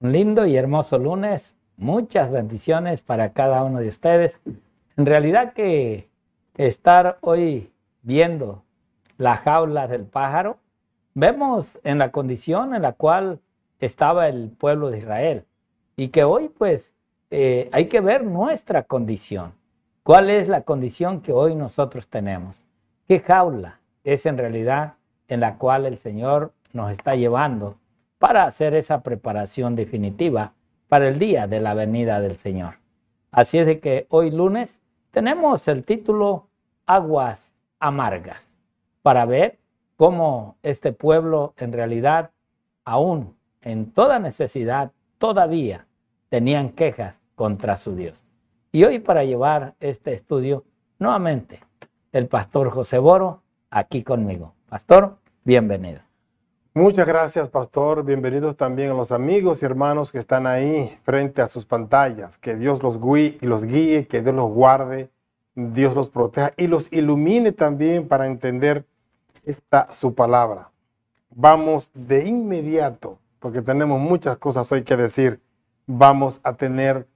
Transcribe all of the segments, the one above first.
Un lindo y hermoso lunes. Muchas bendiciones para cada uno de ustedes. En realidad que estar hoy viendo la jaula del pájaro, vemos en la condición en la cual estaba el pueblo de Israel. Y que hoy pues hay que ver nuestra condición. ¿Cuál es la condición que hoy nosotros tenemos? ¿Qué jaula es en realidad en la cual el Señor nos está llevando para hacer esa preparación definitiva para el día de la venida del Señor? Así es de que hoy lunes tenemos el título Aguas Amargas, para ver cómo este pueblo en realidad, aún en toda necesidad, todavía tenían quejas contra su Dios. Y hoy para llevar este estudio, nuevamente, el pastor José Boro, aquí conmigo. Pastor, bienvenido. Muchas gracias, pastor. Bienvenidos también a los amigos y hermanos que están ahí frente a sus pantallas. Que Dios los guíe, que Dios los guarde, Dios los proteja y los ilumine también para entender su palabra. Vamos de inmediato, porque tenemos muchas cosas hoy que decir. Vamos a tener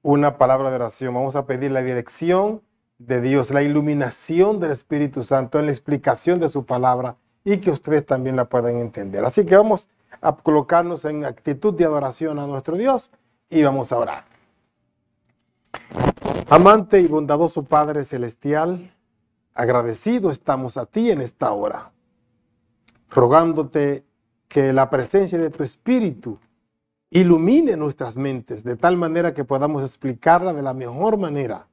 una palabra de oración. Vamos a pedir la dirección de Dios, la iluminación del Espíritu Santo en la explicación de su palabra, y que ustedes también la puedan entender. Así que vamos a colocarnos en actitud de adoración a nuestro Dios y vamos a orar. Amante y bondadoso Padre Celestial, agradecido estamos a ti en esta hora, rogándote que la presencia de tu Espíritu ilumine nuestras mentes de tal manera que podamos explicarla de la mejor manera.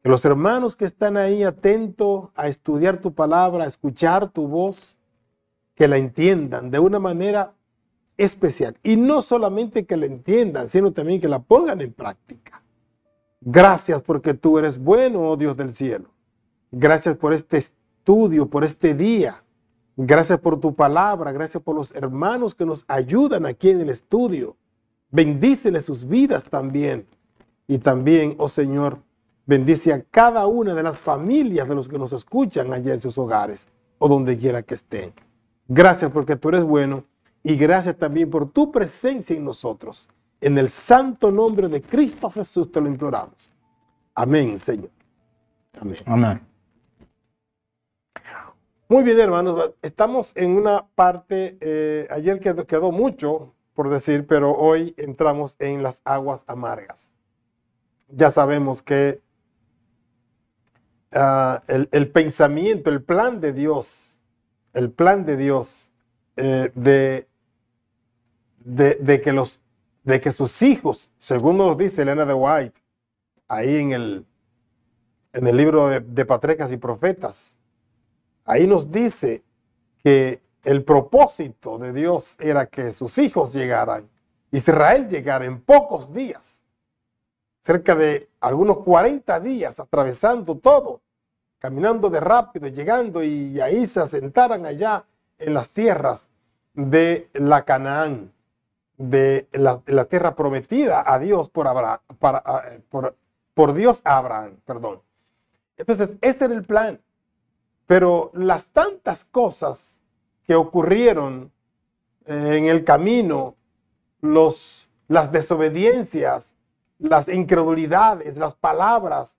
Que los hermanos que están ahí atentos a estudiar tu palabra, a escuchar tu voz, que la entiendan de una manera especial. Y no solamente que la entiendan, sino también que la pongan en práctica. Gracias porque tú eres bueno, oh Dios del cielo. Gracias por este estudio, por este día. Gracias por tu palabra, gracias por los hermanos que nos ayudan aquí en el estudio. Bendícele sus vidas también. Y también, oh Señor, bendice a cada una de las familias de los que nos escuchan allá en sus hogares o donde quiera que estén. Gracias porque tú eres bueno y gracias también por tu presencia en nosotros. En el santo nombre de Cristo Jesús te lo imploramos. Amén, Señor. Amén. Amén. Muy bien, hermanos. Estamos en una parte, ayer quedó mucho por decir, pero hoy entramos en las aguas amargas. Ya sabemos que el pensamiento, el plan de Dios de que sus hijos, según nos dice Elena de White, ahí en el libro de Patriarcas y Profetas, ahí nos dice que el propósito de Dios era que sus hijos llegaran, Israel llegara en pocos días, cerca de algunos 40 días, atravesando todo, caminando de rápido, llegando, y ahí se asentaran allá en las tierras de la Canaán, de la tierra prometida a Dios por Dios a Abraham, perdón. Entonces, ese era el plan. Pero las tantas cosas que ocurrieron en el camino, las desobediencias, las incredulidades, las palabras,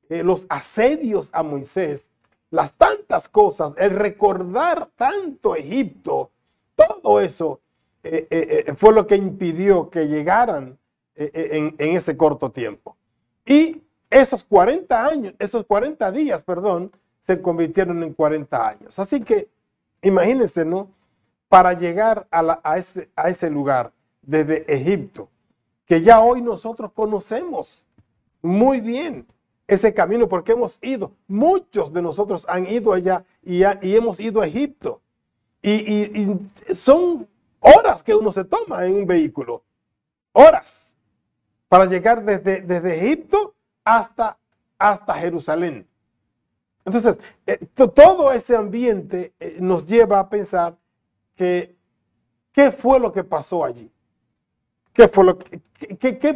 los asedios a Moisés, las tantas cosas, el recordar tanto Egipto, todo eso fue lo que impidió que llegaran en ese corto tiempo. Y esos 40 días, se convirtieron en 40 años. Así que imagínense, ¿no? Para llegar a ese lugar desde Egipto, que ya hoy nosotros conocemos muy bien ese camino porque hemos ido, muchos de nosotros han ido allá y hemos ido a Egipto. Y son horas que uno se toma en un vehículo, horas, para llegar desde Egipto hasta Jerusalén. Entonces, todo ese ambiente nos lleva a pensar que ¿qué fue lo que pasó allí? ¿Qué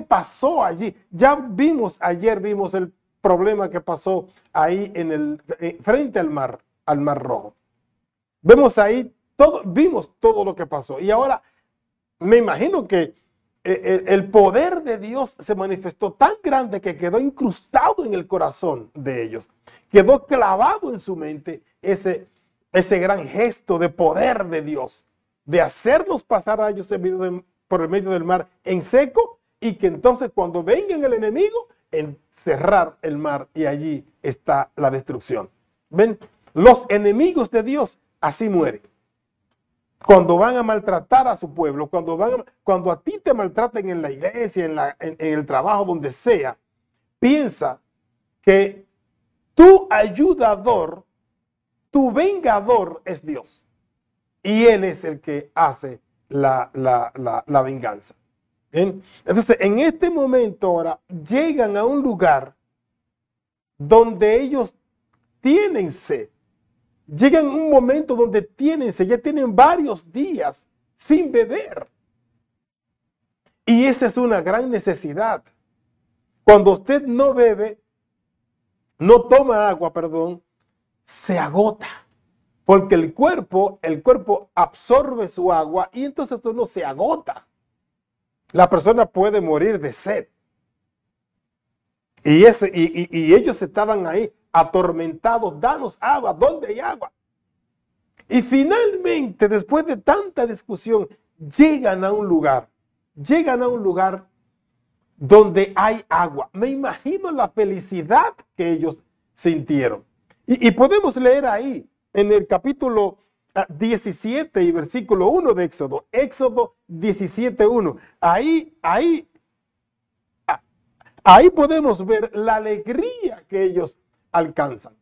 pasó allí? Ayer vimos el problema que pasó ahí frente al Mar Rojo. Vimos todo lo que pasó. Y ahora me imagino que el poder de Dios se manifestó tan grande que quedó incrustado en el corazón de ellos. Quedó clavado en su mente ese gran gesto de poder de Dios, de hacerlos pasar a ellos por el medio del mar en seco, y que entonces cuando vengan el enemigo, encerrar el mar, y allí está la destrucción. ¿Ven? Los enemigos de Dios así mueren. Cuando van a maltratar a su pueblo, cuando a ti te maltraten en la iglesia, en el trabajo, donde sea, piensa que tu ayudador, tu vengador es Dios. Y Él es el que hace la venganza. ¿Bien? Entonces, en este momento ahora, llegan a un lugar donde ellos tienen sed. Llegan a un momento donde ya tienen varios días sin beber. Y esa es una gran necesidad. Cuando usted no bebe, no toma agua, perdón, se agota. Porque el cuerpo absorbe su agua y entonces uno se agota. La persona puede morir de sed. Y ellos estaban ahí atormentados. Danos agua, ¿dónde hay agua? Y finalmente, después de tanta discusión, llegan a un lugar donde hay agua. Me imagino la felicidad que ellos sintieron. Y podemos leer ahí, en el capítulo 17 y versículo 1 de Éxodo. Éxodo 17:1. Ahí podemos ver la alegría que ellos alcanzan.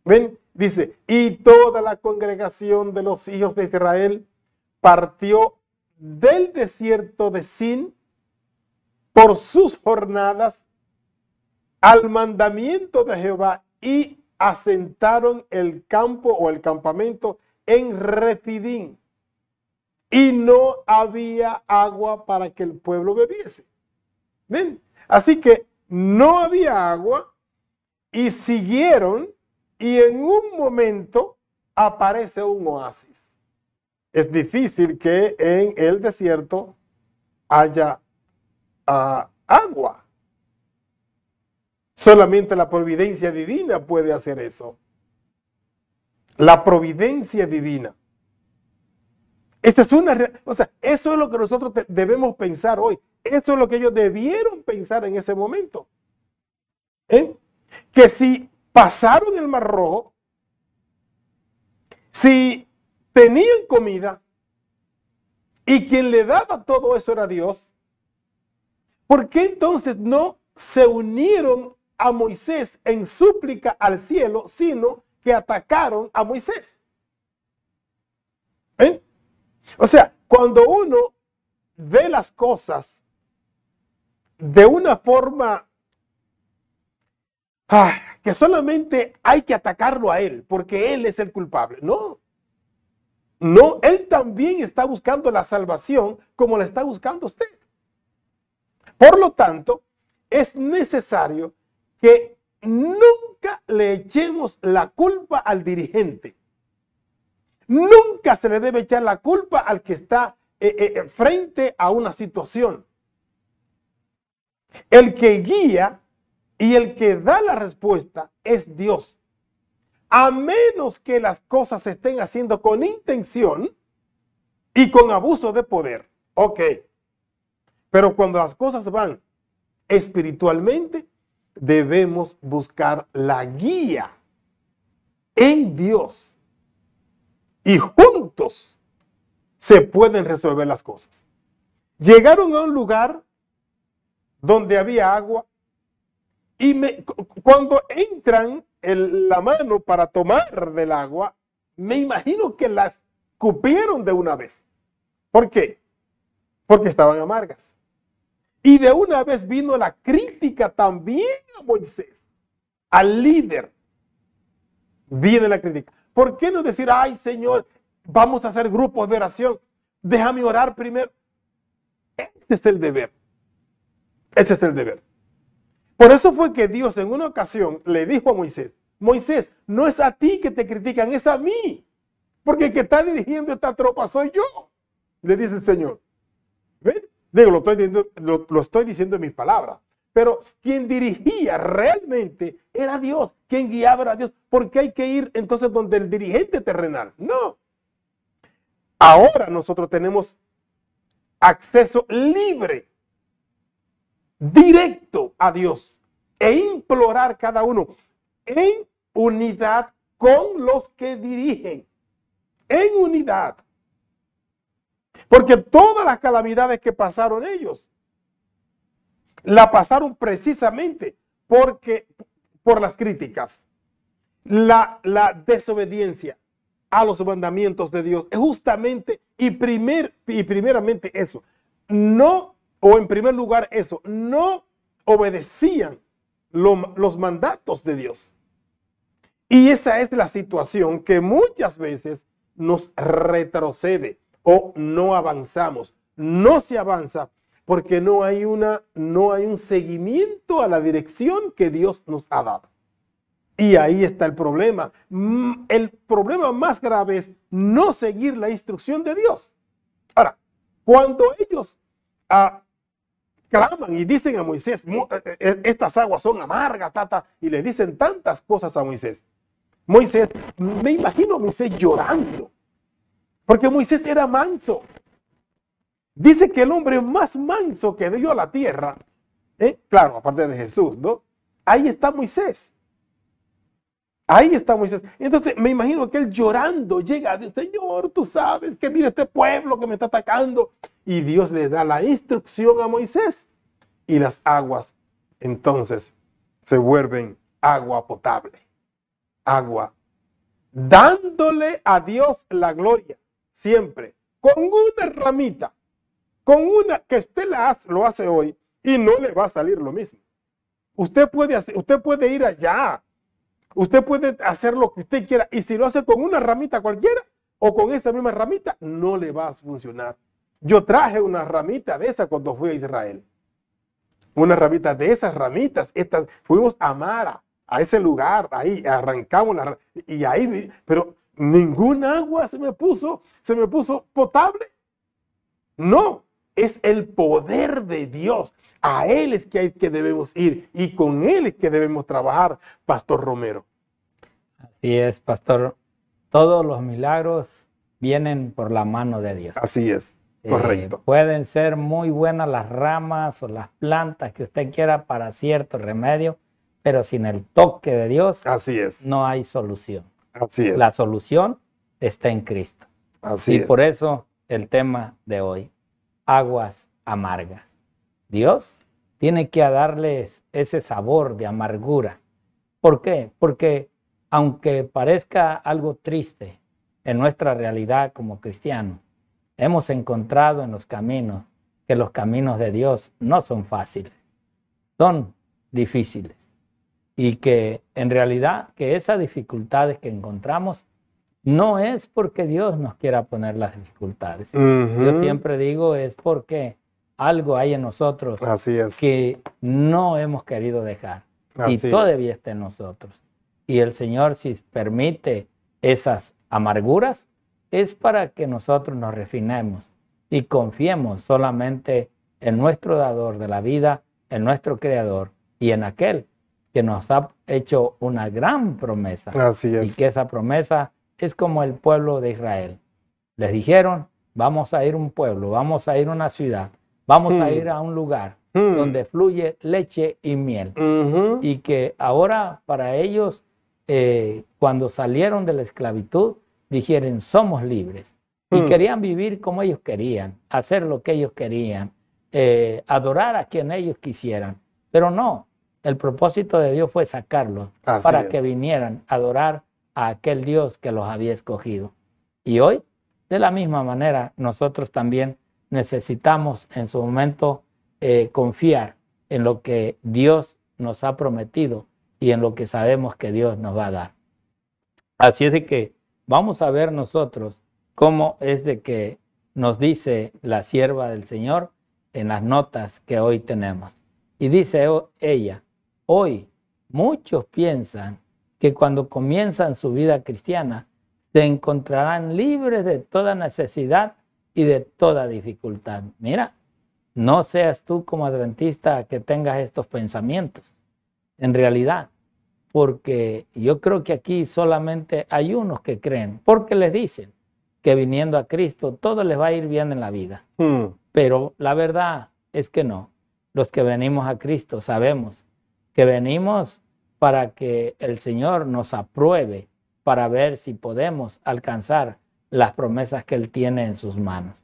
¿Ven? Dice, y toda la congregación de los hijos de Israel partió del desierto de Sin por sus jornadas al mandamiento de Jehová y asentaron el campo o el campamento en Refidim. Y no había agua para que el pueblo bebiese. ¿Ven? Así que no había agua y siguieron, y en un momento aparece un oasis. Es difícil que en el desierto haya agua. Solamente la providencia divina puede hacer eso. La providencia divina. Esa es eso es lo que nosotros debemos pensar hoy. Eso es lo que ellos debieron pensar en ese momento. Que si pasaron el Mar Rojo, si tenían comida y quien le daba todo eso era Dios, ¿por qué entonces no se unieron a Moisés en súplica al cielo, sino que atacaron a Moisés? O sea, cuando uno ve las cosas de una forma que solamente hay que atacarlo a él, porque él es el culpable. No, él también está buscando la salvación como la está buscando usted. Por lo tanto, es necesario que nunca le echemos la culpa al dirigente. Nunca se le debe echar la culpa al que está frente a una situación. El que guía y el que da la respuesta es Dios. A menos que las cosas se estén haciendo con intención y con abuso de poder. Ok. Pero cuando las cosas van espiritualmente, debemos buscar la guía en Dios. Y juntos se pueden resolver las cosas. Llegaron a un lugar donde había agua y cuando entran la mano para tomar del agua, me imagino que las cupieron de una vez. ¿Por qué? Porque estaban amargas. Y de una vez vino la crítica también a Moisés, al líder. Viene la crítica. ¿Por qué no decir, ay Señor, vamos a hacer grupos de oración, déjame orar primero? Ese es el deber. Ese es el deber. Por eso fue que Dios en una ocasión le dijo a Moisés, Moisés, no es a ti que te critican, es a mí. Porque el que está dirigiendo esta tropa soy yo, le dice el Señor. ¿Ven? Digo, lo estoy diciendo en mis palabras. Pero quien dirigía realmente era Dios. Quien guiaba era Dios. ¿Por qué hay que ir entonces donde el dirigente terrenal? No. Ahora nosotros tenemos acceso libre, directo a Dios e implorar cada uno en unidad con los que dirigen. En unidad. Porque todas las calamidades que pasaron ellos, la pasaron precisamente por las críticas, la desobediencia a los mandamientos de Dios. Es justamente y primeramente eso. No, o en primer lugar eso, no obedecían los mandatos de Dios. Y esa es la situación que muchas veces nos retrocede o no avanzamos. No se avanza porque no hay un seguimiento a la dirección que Dios nos ha dado. Y ahí está el problema. El problema más grave es no seguir la instrucción de Dios. Ahora, cuando ellos claman y dicen a Moisés, estas aguas son amargas, y le dicen tantas cosas a Moisés. Moisés, me imagino a Moisés llorando, porque Moisés era manso. Dice que el hombre más manso que dio a la tierra, claro, aparte de Jesús, ¿no? Ahí está Moisés. Ahí está Moisés. Entonces me imagino que él llorando llega a decir, Señor, tú sabes que mira este pueblo que me está atacando. Y Dios le da la instrucción a Moisés. Y las aguas entonces se vuelven agua potable. Agua. Dándole a Dios la gloria. Siempre. Con una ramita. Con una que usted lo hace hoy y no le va a salir lo mismo. Usted puede ir allá. Usted puede hacer lo que usted quiera y si lo hace con una ramita cualquiera o con esa misma ramita, no le va a funcionar. Yo traje una ramita de esa cuando fui a Israel. Una ramita de esas ramitas. Fuimos a Mara, a ese lugar, ahí arrancamos y ahí, pero ninguna agua se me puso potable. No. Es el poder de Dios. A Él es que debemos ir y con Él es que debemos trabajar, Pastor Romero. Así es, Pastor. Todos los milagros vienen por la mano de Dios. Así es, correcto. Pueden ser muy buenas las ramas o las plantas que usted quiera para cierto remedio, pero sin el toque de Dios, así es, no hay solución. Así es. La solución está en Cristo. Así es. Y por eso el tema de hoy. Aguas amargas. Dios tiene que darles ese sabor de amargura. ¿Por qué? Porque aunque parezca algo triste en nuestra realidad como cristianos, hemos encontrado en los caminos que los caminos de Dios no son fáciles, son difíciles. Y que en realidad que esas dificultades que encontramos no es porque Dios nos quiera poner las dificultades. Yo siempre digo es porque algo hay en nosotros que no hemos querido dejar. Y todavía está en nosotros. Y el Señor, si permite esas amarguras, es para que nosotros nos refinemos y confiemos solamente en nuestro dador de la vida, en nuestro Creador y en aquel que nos ha hecho una gran promesa. Así es. Y que esa promesa es como el pueblo de Israel. Les dijeron, vamos a ir a un pueblo, vamos a ir a una ciudad, vamos a ir a un lugar donde fluye leche y miel. Y que ahora para ellos, cuando salieron de la esclavitud, dijeron, somos libres. Y querían vivir como ellos querían, hacer lo que ellos querían, adorar a quien ellos quisieran. Pero no, el propósito de Dios fue sacarlos para que vinieran a adorar a aquel Dios que los había escogido. Y hoy, de la misma manera, nosotros también necesitamos en su momento confiar en lo que Dios nos ha prometido y en lo que sabemos que Dios nos va a dar. Así es de que vamos a ver nosotros cómo es de que nos dice la sierva del Señor en las notas que hoy tenemos. Y dice ella, hoy muchos piensan que cuando comienzan su vida cristiana se encontrarán libres de toda necesidad y de toda dificultad. Mira, no seas tú como adventista que tengas estos pensamientos, en realidad, porque yo creo que aquí solamente hay unos que creen, porque les dicen que viniendo a Cristo todo les va a ir bien en la vida. Pero la verdad es que no. Los que venimos a Cristo sabemos que venimos para que el Señor nos apruebe, para ver si podemos alcanzar las promesas que Él tiene en sus manos.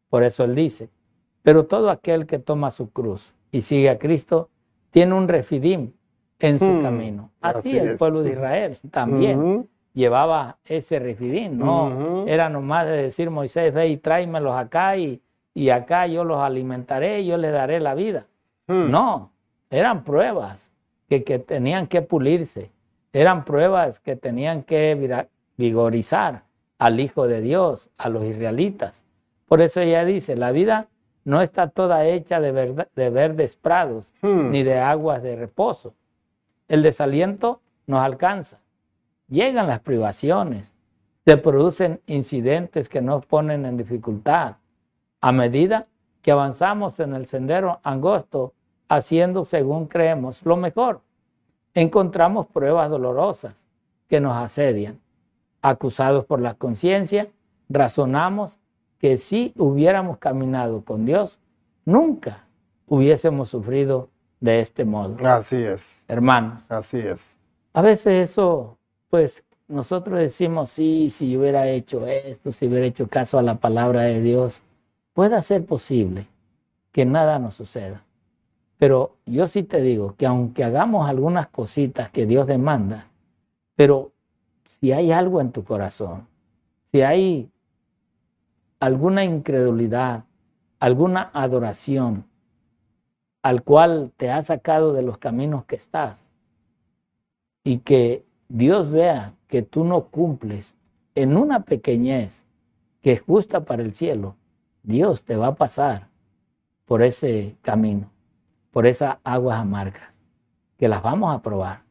Por eso Él dice, pero todo aquel que toma su cruz y sigue a Cristo tiene un refidim en su camino. Así el pueblo de Israel también llevaba ese refidim, no era nomás de decir Moisés, ve y tráemelos acá y acá yo los alimentaré y yo les daré la vida. No, eran pruebas que tenían que pulirse, eran pruebas que tenían que vigorizar al Hijo de Dios, a los israelitas. Por eso ella dice, la vida no está toda hecha de verdes prados, ni de aguas de reposo. El desaliento nos alcanza. Llegan las privaciones, se producen incidentes que nos ponen en dificultad. A medida que avanzamos en el sendero angosto, haciendo según creemos lo mejor, encontramos pruebas dolorosas que nos asedian. Acusados por la conciencia, razonamos que si hubiéramos caminado con Dios, nunca hubiésemos sufrido de este modo. Así es. Hermanos. Así es. A veces eso, pues nosotros decimos, sí, si yo hubiera hecho esto, si hubiera hecho caso a la palabra de Dios, puede ser posible que nada nos suceda. Pero yo sí te digo que aunque hagamos algunas cositas que Dios demanda, pero si hay algo en tu corazón, si hay alguna incredulidad, alguna adoración al cual te ha sacado de los caminos que estás y que Dios vea que tú no cumples en una pequeñez que es justa para el cielo, Dios te va a pasar por ese camino, por esas aguas amargas, que las vamos a probar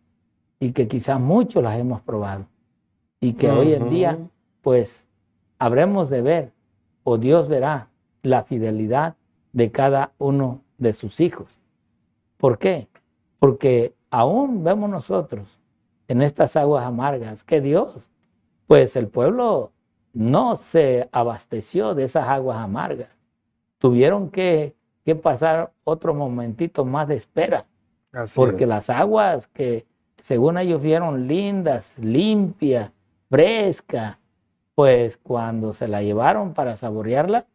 y que quizás muchos las hemos probado y que hoy en día pues habremos de ver o Dios verá la fidelidad de cada uno de sus hijos. ¿Por qué? Porque aún vemos nosotros en estas aguas amargas que Dios, pues el pueblo no se abasteció de esas aguas amargas. Tuvieron que pasar otro momentito más de espera. Porque las aguas que según ellos vieron lindas, limpias, frescas, pues cuando se la llevaron para saborearla,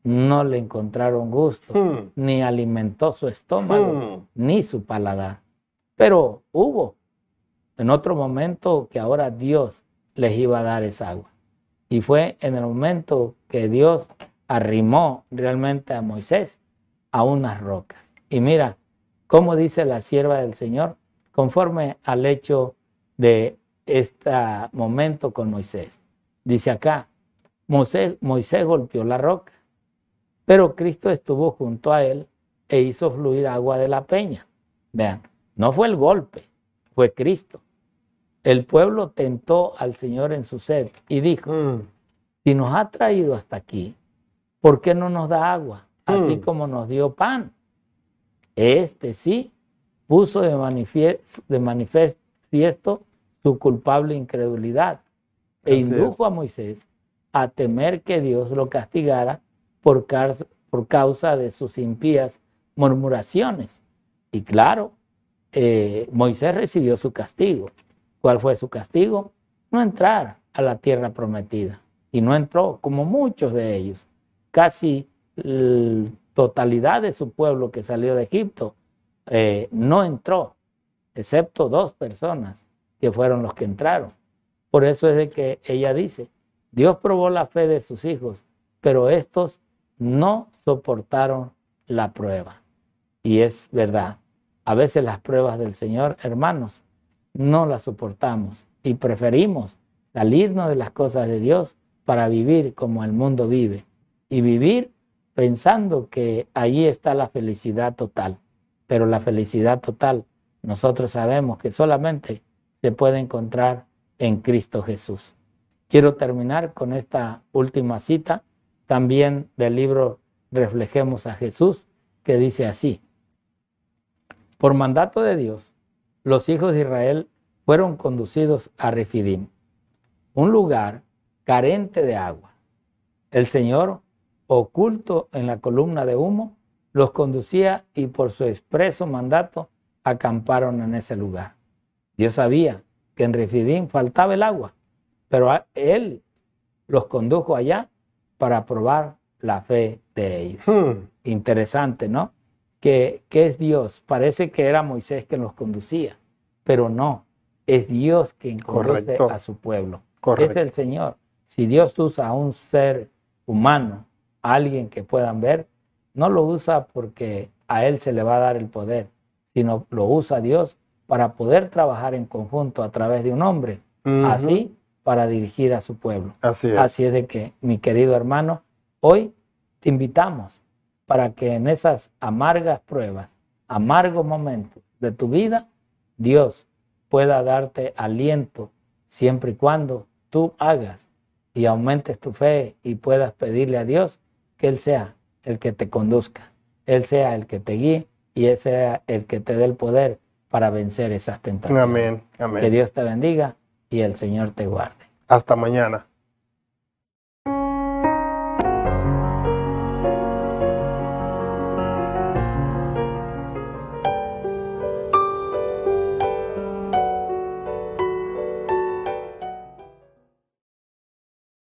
no le encontraron gusto, ni alimentó su estómago, ni su paladar. Pero hubo en otro momento que ahora Dios les iba a dar esa agua. Y fue en el momento que Dios arrimó realmente a Moisés a unas rocas. Y mira cómo dice la sierva del Señor, conforme al hecho de este momento con Moisés. Dice acá, Moisés golpeó la roca, pero Cristo estuvo junto a él e hizo fluir agua de la peña. Vean, no fue el golpe, fue Cristo. El pueblo tentó al Señor en su sed y dijo, si nos ha traído hasta aquí, ¿por qué no nos da agua? Así como nos dio pan. Este sí puso de manifiesto su culpable incredulidad e indujo a Moisés a temer que Dios lo castigara por causa de sus impías murmuraciones. Y claro, Moisés recibió su castigo. ¿Cuál fue su castigo? No entrar a la tierra prometida. Y no entró, como muchos de ellos. Casi la totalidad de su pueblo que salió de Egipto no entró, excepto 2 personas que fueron los que entraron. Por eso es de que ella dice, Dios probó la fe de sus hijos, pero estos no soportaron la prueba. Y es verdad, a veces las pruebas del Señor, hermanos, no las soportamos y preferimos salirnos de las cosas de Dios para vivir como el mundo vive y vivir pensando que allí está la felicidad total. Pero la felicidad total, nosotros sabemos que solamente se puede encontrar en Cristo Jesús. Quiero terminar con esta última cita, también del libro Reflejemos a Jesús, que dice así: por mandato de Dios, los hijos de Israel fueron conducidos a Refidim, un lugar carente de agua. El Señor, oculto en la columna de humo, los conducía y por su expreso mandato acamparon en ese lugar. Dios sabía que en Refidim faltaba el agua, pero Él los condujo allá para probar la fe de ellos. Interesante, ¿no? ¿Qué es Dios? Parece que era Moisés quien los conducía, pero no, es Dios quien conduce a su pueblo. Es el Señor. Si Dios usa a un ser humano, a alguien que puedan ver, no lo usa porque a Él se le va a dar el poder, sino lo usa Dios para poder trabajar en conjunto a través de un hombre, así para dirigir a su pueblo. Así es de que, mi querido hermano, hoy te invitamos para que en esas amargas pruebas, amargos momentos de tu vida, Dios pueda darte aliento siempre y cuando tú hagas y aumentes tu fe y puedas pedirle a Dios que Él sea el que te conduzca, Él sea el que te guíe y Él sea el que te dé el poder para vencer esas tentaciones. Amén, amén. Que Dios te bendiga y el Señor te guarde. Hasta mañana.